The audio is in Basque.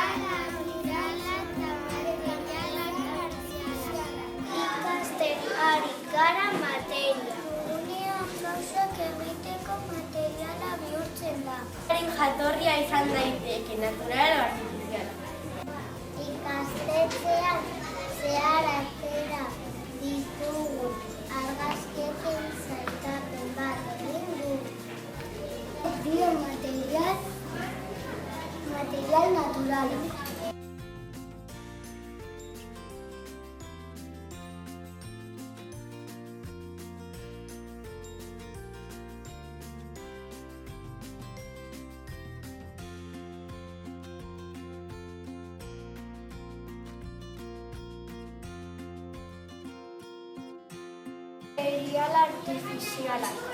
naturala eta materiala partziala. Ikasten ari gara materia. Unean gauzak egiteko materiala bihurtzen da. Jatorria izan daiteke, natural o artifiziala. Ikastetxean zehar atera ditugu argazkiekin sailkapen bat egin dugu. Biomaterial naturala. Material artifiziala.